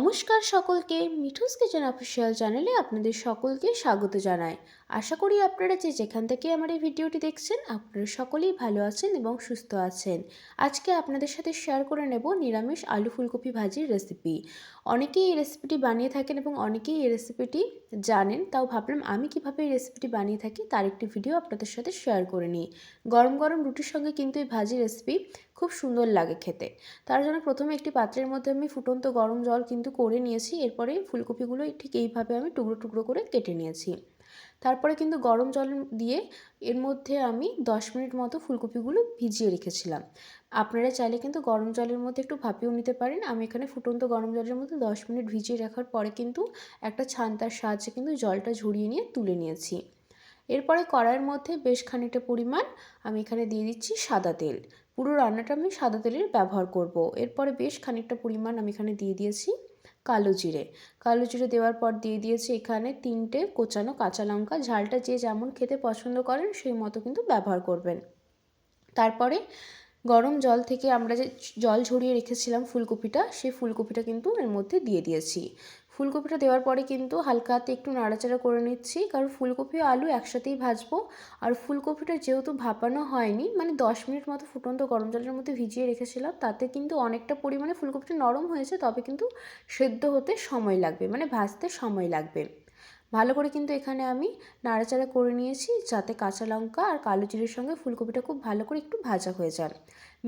নমস্কার সকলকে, Mithu's kitchen official চ্যানেলে আপনাদের সকলকে স্বাগত জানাই। আশা করি আপনারা যেখান থেকে আমার এই ভিডিওটি দেখছেন আপনারা সকলেই ভালো আছেন এবং সুস্থ আছেন। আজকে আপনাদের সাথে শেয়ার করে নেব নিরামিষ আলু ফুলকপি ভাজির রেসিপি। অনেকেই এই রেসিপিটি বানিয়ে থাকেন এবং অনেকেই এই রেসিপিটি জানেন, তাও ভাবলাম আমি কিভাবে এই রেসিপিটি বানিয়ে থাকি তার একটি ভিডিও আপনাদের সাথে শেয়ার করে নিই। গরম গরম রুটির সঙ্গে কিন্তু এই ভাজি রেসিপি খুব সুন্দর লাগে খেতে। তার জন্য প্রথমে একটি পাত্রের মধ্যে আমি ফুটন্ত গরম জল কিন্তু করে নিয়েছি। এরপরে ফুলকপিগুলো ঠিক এইভাবে আমি টুকরো টুকরো করে কেটে নিয়েছি। তারপরে কিন্তু গরম জল দিয়ে এর মধ্যে আমি 10 মিনিট মতো ফুলকপিগুলো ভিজিয়ে রেখেছিলাম। আপনারা চাইলে কিন্তু গরম জলের মধ্যে একটু ভাপিয়েও নিতে পারেন। আমি এখানে ফুটন্ত গরম জলের মধ্যে 10 মিনিট ভিজিয়ে রাখার পরে কিন্তু একটা ছান্তার সাহায্যে কিন্তু জলটা ঝরিয়ে নিয়ে তুলে নিয়েছি। এরপরে কড়াইয়ের মধ্যে বেশ খানিকটা পরিমাণ আমি এখানে দিয়ে দিচ্ছি সাদা তেল। পুরো রান্নাটা আমি সাদা তেলের ব্যবহার করব। এরপরে বেশ খানিকটা পরিমাণ আমি এখানে দিয়ে দিয়েছি কালো জিরে। কালো জিরে দেওয়ার পর দিয়ে দিয়েছি এখানে 3টে কোচানো কাঁচা লঙ্কা। ঝালটা যে যেমন খেতে পছন্দ করেন সেই মতো কিন্তু ব্যবহার করবেন। তারপরে গরম জল থেকে আমরা যে জল ঝরিয়ে রেখেছিলাম ফুলকপিটা, সেই ফুলকপিটা কিন্তু এর মধ্যে দিয়ে দিয়েছি। ফুলকপিটা দেওয়ার পরে কিন্তু হালকা হাতে একটু নাড়াচাড়া করে নিচ্ছি, কারণ ফুলকপি ও আলু একসাথেই ভাজবো। আর ফুলকপিটা যেহেতু ভাপানো হয়নি, মানে 10 মিনিট মতো ফুটন্ত গরম জলের মধ্যে ভিজিয়ে রেখেছিলাম, তাতে কিন্তু অনেকটা পরিমাণে ফুলকপিটা নরম হয়েছে, তবে কিন্তু সেদ্ধ হতে সময় লাগবে, মানে ভাজতে সময় লাগবে। ভালো করে কিন্তু এখানে আমি নাড়াচাড়া করে নিয়েছি, যাতে কাঁচা লঙ্কা আর কালো জিরের সঙ্গে ফুলকপিটা খুব ভালো করে একটু ভাজা হয়ে যায়।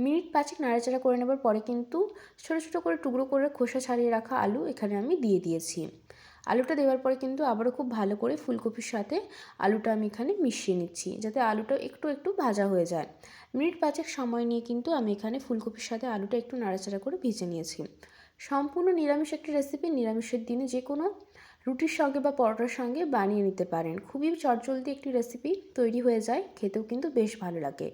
মিনিট 5 নাড়াচাড়া করে নেবার পরে কিন্তু ছোটো ছোটো করে টুকরো করে খোসা ছাড়িয়ে রাখা আলু এখানে আমি দিয়ে দিয়েছি। আলুটা দেওয়ার পরে কিন্তু আবারও খুব ভালো করে ফুলকপির সাথে আলুটা আমি এখানে মিশিয়ে নিচ্ছি, যাতে আলুটা একটু একটু ভাজা হয়ে যায়। মিনিট 5 সময় নিয়ে কিন্তু আমি এখানে ফুলকপির সাথে আলুটা একটু নাড়াচাড়া করে ভেজে নিয়েছি। সম্পূর্ণ নিরামিষ একটি রেসিপি, নিরামিষের দিনে যে কোনো রুটির সঙ্গে বা পরোটার সঙ্গে বানিয়ে নিতে পারেন। খুবই চটজলদি একটি রেসিপি তৈরি হয়ে যায়, খেতেও কিন্তু বেশ ভালো লাগে।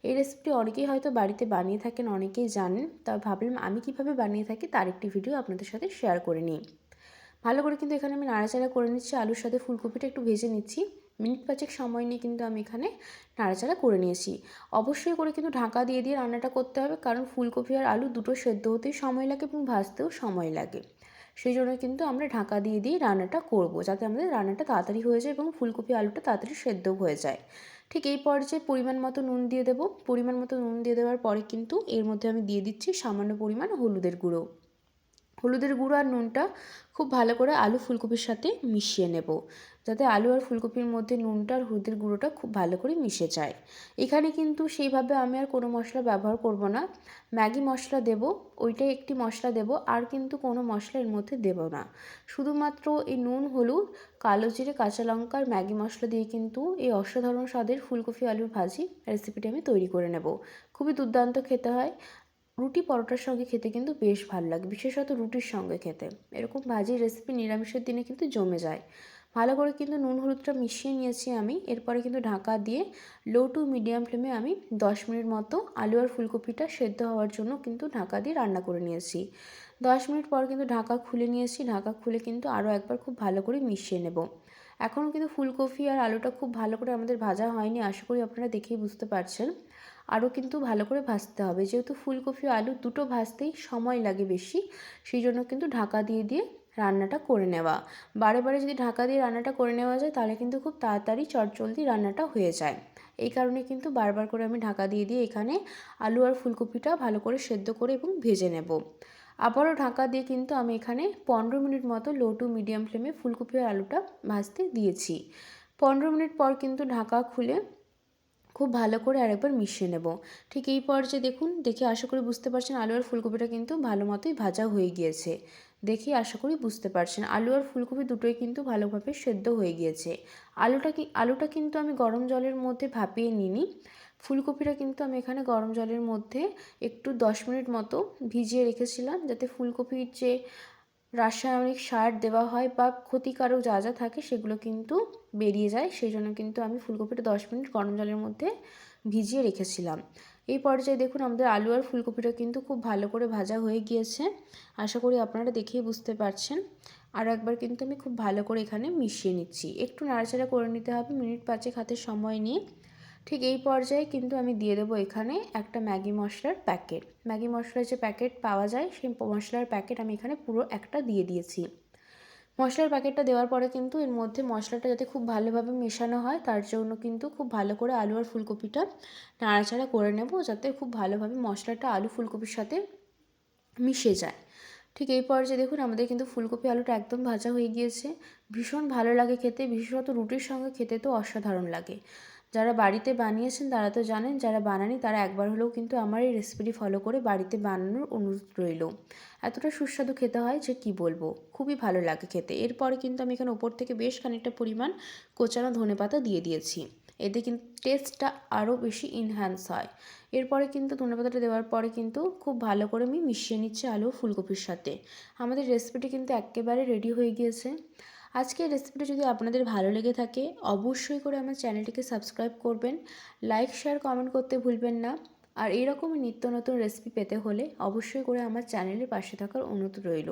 এই রেসিপিটি অনেকেই হয়তো বাড়িতে বানিয়ে থাকেন, অনেকেই জানেন, তবে ভাবলাম আমি কিভাবে বানিয়ে থাকি তার একটি ভিডিও আপনাদের সাথে শেয়ার করে নিই। ভালো করে কিন্তু এখানে আমি নাড়াচাড়া করে নিচ্ছি, আলুর সাথে ফুলকপিটা একটু ভেজে নিচ্ছি। মিনিট 5 সময় নিয়ে কিন্তু আমি এখানে নাড়াচাড়া করে নিয়েছি। অবশ্যই করে কিন্তু ঢাকা দিয়ে দিয়ে রান্নাটা করতে হবে, কারণ ফুলকপি আর আলু দুটো সেদ্ধ হতেই সময় লাগে এবং ভাজতেও সময় লাগে। সেই জন্য কিন্তু আমরা ঢাকা দিয়ে দিয়ে রান্নাটা করব, যাতে আমাদের রান্নাটা তাড়াতাড়ি হয়ে যায় এবং ফুলকপি আলুটা তাড়াতাড়ি সেদ্ধও হয়ে যায়। ঠিক এই পর্যায়ে পরিমাণ মতো নুন দিয়ে দেবো। পরিমাণ মতো নুন দিয়ে দেওয়ার পরে কিন্তু এর মধ্যে আমি দিয়ে দিচ্ছি সামান্য পরিমাণ হলুদের গুঁড়ো। হলুদের গুঁড়ো আর নুনটা খুব ভালো করে আলু ফুলকপির সাথে মিশিয়ে নেব, যাতে আলু আর ফুলকপির মধ্যে নুনটা আর হলুদের গুঁড়োটা খুব ভালো করে মিশে যায়। এখানে কিন্তু সেইভাবে আমি আর কোনো মশলা ব্যবহার করব না। ম্যাগি মশলা দেব, ওইটাই একটি মশলা দেব, আর কিন্তু কোনো মশলা এর মধ্যে দেব না। শুধুমাত্র এই নুন, হলুদ, কালো জিরে, কাঁচা লঙ্কা আর ম্যাগি মশলা দিয়ে কিন্তু এই অসাধারণ স্বাদের ফুলকপি আলুর ভাজি রেসিপিটি আমি তৈরি করে নেব। খুবই দুর্দান্ত খেতে হয়। রুটি পরোটার সঙ্গে খেতে কিন্তু বেশ ভালো লাগে, বিশেষত রুটির সঙ্গে খেতে। এরকম ভাজির রেসিপি নিরামিষের দিনে কিন্তু জমে যায়। ভালো করে কিন্তু নুন হলুদটা মিশিয়ে নিয়েছি আমি। এরপরে কিন্তু ঢাকা দিয়ে লো টু মিডিয়াম ফ্লেমে আমি 10 মিনিট মতো আলু আর ফুলকপিটা সেদ্ধ হওয়ার জন্য কিন্তু ঢাকা দিয়ে রান্না করে নিয়েছি। 10 মিনিট পর কিন্তু ঢাকা খুলে নিয়েছি। ঢাকা খুলে কিন্তু আরও একবার খুব ভালো করে মিশিয়ে নেব। এখনও কিন্তু ফুলকপি আর আলুটা খুব ভালো করে আমাদের ভাজা হয়নি, আশা করি আপনারা দেখেই বুঝতে পারছেন। আরও কিন্তু ভালো করে ভাজতে হবে, যেহেতু ফুলকপি ও আলু দুটো ভাজতেই সময় লাগে বেশি, সেই জন্য কিন্তু ঢাকা দিয়ে দিয়ে রান্নাটা করে নেওয়া। বারে বারে যদি ঢাকা দিয়ে রান্নাটা করে নেওয়া যায় তাহলে কিন্তু খুব তাড়াতাড়ি চটজলদি রান্নাটা হয়ে যায়। এই কারণে কিন্তু বারবার করে আমি ঢাকা দিয়ে দিয়ে এখানে আলু আর ফুলকপিটা ভালো করে সেদ্ধ করে এবং ভেজে নেব। আবারও ঢাকা দিয়ে কিন্তু আমি এখানে 15 মিনিট মতো লো টু মিডিয়াম ফ্লেমে ফুলকপি আর আলুটা ভাজতে দিয়েছি। 15 মিনিট পর কিন্তু ঢাকা খুলে খুব ভালো করে আরেকবার মিশিয়ে নেব। ঠিক এই পর্যায়ে দেখুন, দেখে আশা করি বুঝতে পারছেন আলু আর ফুলকপিটা কিন্তু ভালো মতোই ভাজা হয়ে গিয়েছে। দেখে আশা করি বুঝতে পারছেন আলু আর ফুলকপি দুটোই কিন্তু ভালোভাবে সেদ্ধ হয়ে গিয়েছে। আলুটা কিন্তু আমি গরম জলের মধ্যে ভাপিয়ে নিইনি। ফুলকপিটা কিন্তু আমি এখানে গরম জলের মধ্যে একটু 10 মিনিট মতো ভিজিয়ে রেখেছিলাম, যাতে ফুলকপির যে রাসায়নিক সার দেওয়া হয় বা ক্ষতিকারক যা যা থাকে সেগুলো কিন্তু বেরিয়ে যায়। সেই জন্য কিন্তু আমি ফুলকপিটা 10 মিনিট গরম জলের মধ্যে ভিজিয়ে রেখেছিলাম। এই পর্যায়ে দেখুন আমাদের আলু আর ফুলকপিটা কিন্তু খুব ভালো করে ভাজা হয়ে গিয়েছে। আশা করি আপনারা দেখেই বুঝতে পারছেন। আরও একবার কিন্তু আমি খুব ভালো করে এখানে মিশিয়ে নিচ্ছি। একটু নাড়াচাড়া করে নিতে হবে মিনিট 5 হাতে সময় নিয়ে। ঠিক এই পর্যায়ে কিন্তু আমি দিয়ে দেবো এখানে একটা ম্যাগি মশলার প্যাকেট। ম্যাগি মশলার যে প্যাকেট পাওয়া যায় সেই মশলার প্যাকেট আমি এখানে পুরো একটা দিয়ে দিয়েছি। মশলার প্যাকেটটা দেওয়ার পরে কিন্তু এর মধ্যে মশলাটা যাতে খুব ভালোভাবে মেশানো হয় তার জন্য কিন্তু খুব ভালো করে আলু আর ফুলকপিটা নাড়াচাড়া করে নেব, যাতে খুব ভালোভাবে মশলাটা আলু ফুলকপির সাথে মিশে যায়। ঠিক এই পর্যায়ে দেখুন আমাদের কিন্তু ফুলকপি আলুটা একদম ভাজা হয়ে গিয়েছে। ভীষণ ভালো লাগে খেতে, বিশেষত রুটির সঙ্গে খেতে তো অসাধারণ লাগে। যারা বাড়িতে বানিয়েছেন তারা তো জানেন, যারা বানানি তারা একবার হলেও কিন্তু আমার এই রেসিপিটি ফলো করে বাড়িতে বানানোর অনুরোধ রইল। এতটা সুস্বাদু খেতে হয় যে কি বলবো, খুবই ভালো লাগে খেতে। এরপরে কিন্তু আমি এখানে ওপর থেকে বেশ খানিকটা পরিমাণ কোচানো ধনেপাতা দিয়ে দিয়েছি, এতে কিন্তু টেস্টটা আরও বেশি এনহ্যান্স হয়। এরপরে কিন্তু ধনেপাতাটা দেওয়ার পরে কিন্তু খুব ভালো করে আমি মিশিয়ে নিচ্ছি আলু ফুলকপির সাথে। আমাদের রেসিপিটি কিন্তু একেবারে রেডি হয়ে গিয়েছে। আজকের রেসিপিটি যদি আপনাদের ভালো লেগে থাকে অবশ্যই করে আমার চ্যানেলটিকে সাবস্ক্রাইব করবেন, লাইক শেয়ার কমেন্ট করতে ভুলবেন না। আর এইরকমই নিত্য নতুন রেসিপি পেতে হলে অবশ্যই করে আমার চ্যানেলের পাশে থাকার অনুরোধ রইল।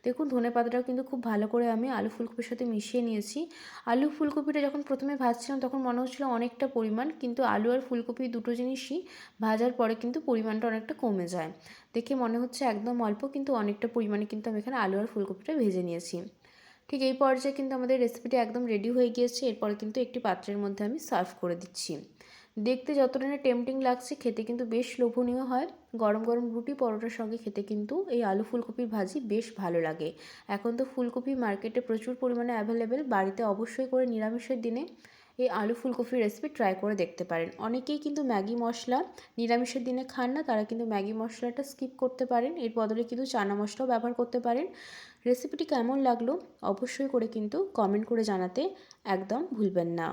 দেখুন ধনেপাতাটাও কিন্তু খুব ভালো করে আমি আলু ফুলকপির সাথে মিশিয়ে নিয়েছি। আলু ফুলকপিটা যখন প্রথমে ভাজছিলাম তখন মনে হচ্ছিলো অনেকটা পরিমাণ, কিন্তু আলু আর ফুলকপি দুটো জিনিসই ভাজার পরে কিন্তু পরিমাণটা অনেকটা কমে যায়। দেখে মনে হচ্ছে একদম অল্প, কিন্তু অনেকটা পরিমাণে কিন্তু আমি এখানে আলু আর ফুলকপিটা ভেজে নিয়েছি। ঠিক এই পর্যায়ে কিন্তু আমাদের রেসিপিটি একদম রেডি হয়ে গিয়েছে। এরপরে কিন্তু একটি পাত্রের মধ্যে আমি সার্ভ করে দিচ্ছি। দেখতে যতটা না টেম্পটিং লাগছে, খেতে কিন্তু বেশ লোভনীয় হয়। গরম গরম রুটি পরোটার সঙ্গে খেতে কিন্তু এই আলু ফুলকপির ভাজি বেশ ভালো লাগে। এখন তো ফুলকপি মার্কেটে প্রচুর পরিমাণে অ্যাভেলেবেল, বাড়িতে অবশ্যই করে নিরামিষের দিনে এই আলু ফুলকপির রেসিপি ট্রাই করে দেখতে পারেন। অনেকেই কিন্তু ম্যাগি মশলা নিরামিষের দিনে খান না, তারা কিন্তু ম্যাগি মশলাটা স্কিপ করতে পারেন, এর বদলে কিন্তু চানা মশলাও ব্যবহার করতে পারেন। রেসিপিটি কেমন লাগলো অবশ্যই করে কিন্তু কমেন্ট করে জানাতে একদম ভুলবেন না।